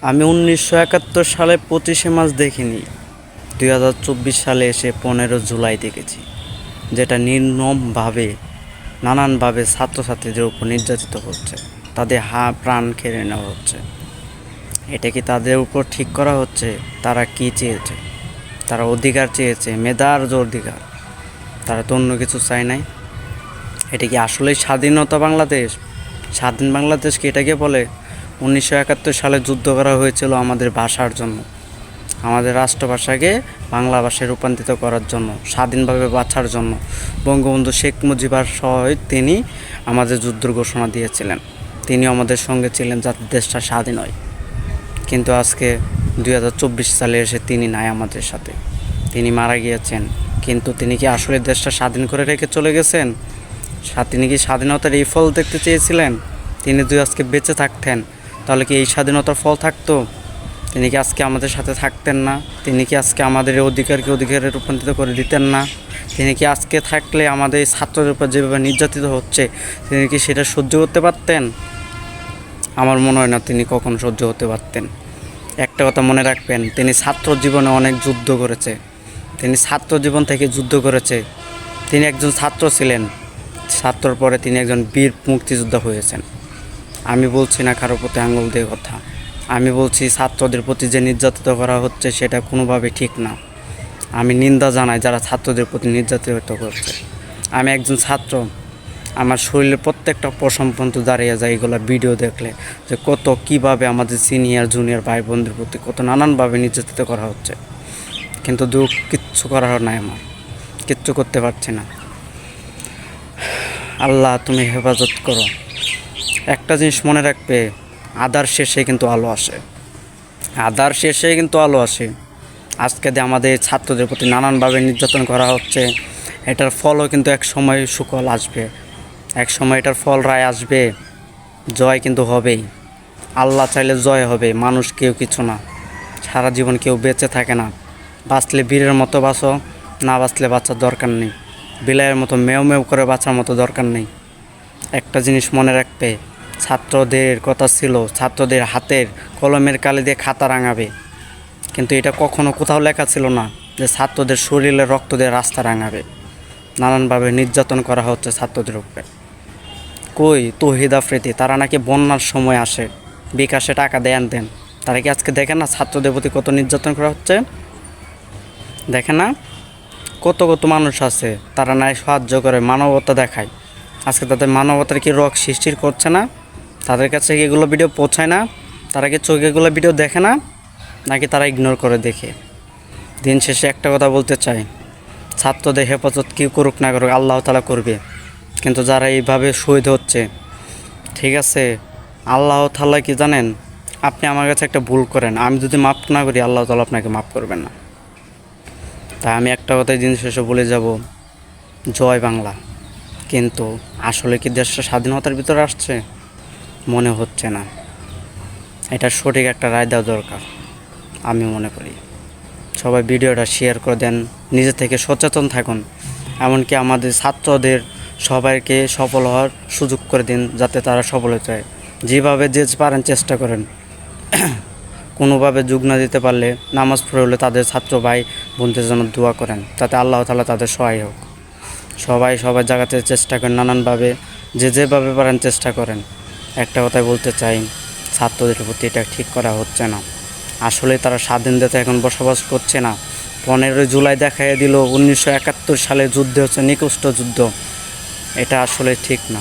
আমি ১৯৭১ সালে ২৫শে মার্চ দেখিনি, ২০২৪ সালে এসে ১৫ জুলাই দেখেছি, যেটা নির্মমভাবে নানানভাবে ছাত্রছাত্রীদের উপর নির্যাতিত হচ্ছে, তাদের প্রাণ কেড়ে নেওয়া হচ্ছে। এটা কি তাদের উপর ঠিক করা হচ্ছে? তারা কি চেয়েছে? তারা অধিকার চেয়েছে, মেধার যে অধিকার, তারা তো অন্য কিছু চায় নাই। এটা কি আসলেই স্বাধীনতা বাংলাদেশ? স্বাধীন বাংলাদেশকে এটাকে বলে? ১৯৭১ সালে যুদ্ধ করা হয়েছিল আমাদের ভাষার জন্য, আমাদের রাষ্ট্রভাষাকে বাংলা ভাষায় রূপান্তরিত করার জন্য, স্বাধীনভাবে বাঁচার জন্য। বঙ্গবন্ধু শেখ মুজিবুর সহিত তিনি আমাদের যুদ্ধের ঘোষণা দিয়েছিলেন, তিনি আমাদের সঙ্গে ছিলেন যাতে দেশটা স্বাধীন হয়। কিন্তু আজকে ২০২৪ সালে এসে তিনি নাই আমাদের সাথে, তিনি মারা গিয়েছেন। কিন্তু তিনি কি আসলে দেশটা স্বাধীন করে রেখে চলে গেছেন? তিনি কি স্বাধীনতার এই ফল দেখতে চেয়েছিলেন? তিনি যদি আজকে বেঁচে থাকতেন তাহলে কি এই স্বাধীনতার ফল থাকতো? তিনি কি আজকে আমাদের সাথে থাকতেন না? তিনি কি আজকে আমাদের অধিকারকে অধিকারে রূপান্তরিত করে দিতেন না? তিনি কি আজকে থাকলে আমাদের ছাত্রদের উপর যেভাবে নির্যাতিত হচ্ছে, তিনি কি সেটা সহ্য করতে পারতেন? আমার মনে হয় না তিনি কখনো সহ্য করতে পারতেন। একটা কথা মনে রাখবেন, তিনি ছাত্র জীবনে অনেক যুদ্ধ করেছে, তিনি ছাত্র জীবন থেকে যুদ্ধ করেছে। তিনি একজন ছাত্র ছিলেন, ছাত্রর পরে তিনি একজন বীর মুক্তিযোদ্ধা হয়েছেন। আমি বলছি না কারোর প্রতি আঙুল দিয়ে কথা, আমি বলছি ছাত্রদের প্রতি যে নির্যাতিত করা হচ্ছে সেটা কোনোভাবে ঠিক না। আমি নিন্দা জানাই যারা ছাত্রদের প্রতি নির্যাতিত করছে। আমি একজন ছাত্র, আমার শরীরের প্রত্যেকটা পশম পর্যন্ত দাঁড়িয়ে যায় এগুলো ভিডিও দেখলে, যে কত কীভাবে আমাদের সিনিয়র জুনিয়র ভাই বোনদের প্রতি কত নানানভাবে নির্যাতিত করা হচ্ছে। কিন্তু কিচ্ছু করার নাই, আমার কিচ্ছু করতে পারছি না। আল্লাহ তুমি হেফাজত করো। একটা জিনিস মনে রাখবে, আধার শেষে কিন্তু আলো আসে, আধার শেষে কিন্তু আলো আসে। আজকে আমাদের ছাত্রদের প্রতি নানানভাবে নির্যাতন করা হচ্ছে, এটার ফলও কিন্তু এক সময় সুফল আসবে, এক সময় এটার ফল রায় আসবে, জয় কিন্তু হবেই। আল্লাহ চাইলে জয় হবে, মানুষ কেউ কিছু না, সারা জীবন কেউ বেঁচে থাকে না। বাঁচলে বীরের মতো বাঁচো, না বাঁচলে বাঁচার দরকার নেই, বিলাইয়ের মতো মেও মেও করে বাঁচার মতো দরকার নেই। একটা জিনিস মনে রাখবে, ছাত্রদের কথা ছিল ছাত্রদের হাতের কলমের কালি দিয়ে খাতা রাঙাবে, কিন্তু এটা কখনো কোথাও লেখা ছিল না যে ছাত্রদের শরীরে রক্ত দিয়ে রাস্তা রাঙাবে। নানানভাবে নির্যাতন করা হচ্ছে ছাত্রদের উপরে। কই তৌহিদ আফ্রিদি, তারা নাকি বন্যার সময় আসে, বিকাশে টাকা দেন, তারা কি আজকে দেখে না ছাত্রদের প্রতি কত নির্যাতন করা হচ্ছে? দেখে না? কত কত মানুষ আছে তারা নাই সাহায্য করে, মানবতা দেখায়। আজকে তাদের মানবতার কি রোগ সৃষ্টি করছে না? তাদের কাছে কি এগুলো ভিডিও পৌঁছায় না? তারা কি চোখে এগুলো ভিডিও দেখে না, নাকি তারা ইগনোর করে দেখে? দিন শেষে একটা কথা বলতে চাই, ছাত্রদের হেফাজত কী করুক না করুক আল্লাহ তাআলা করবে। কিন্তু যারা এইভাবে শহীদ হচ্ছে, ঠিক আছে, আল্লাহ তাআলা কি জানেন, আপনি আমার কাছে একটা ভুল করেন, আমি যদি মাফ না করি আল্লাহ তাআলা আপনাকে মাফ করবেন না। তাই আমি একটা কথাই দিন শেষে বলে যাব, জয় বাংলা। কিন্তু আসলে কি দেশটা স্বাধীনতার ভিতরে আসছে? মনে হচ্ছে না। এটা সঠিক একটা রায় দেওয়া দরকার আমি মনে করি। সবাই ভিডিওটা শেয়ার করে দেন, নিজে থেকে সচেতন থাকুন, এমনকি আমাদের ছাত্রদের সবাইকে সফল হওয়ার সুযোগ করে দিন, যাতে তারা সফল হতে হয়। যেভাবে যে পারেন চেষ্টা করেন। কোনোভাবে যোগ না দিতে পারলে নামাজ পড়ে হলে তাদের ছাত্র ভাই বোনদের জন্য দোয়া করেন, যাতে আল্লাহ তাআলা তাদের সহায় হোক। সবাই সবার জায়গাতে চেষ্টা করেন, নানানভাবে যেভাবে পারেন চেষ্টা করেন। একটা কথাই বলতে চাই, ছাত্রদের প্রতি এটা ঠিক করা হচ্ছে না। আসলে তারা স্বাধীন দেশে এখন বসবাস করছে না। 15 জুলাই দেখাইয়া দিল 1971 সালে যুদ্ধ হচ্ছে নিকৃষ্ট যুদ্ধ, এটা আসলে ঠিক না।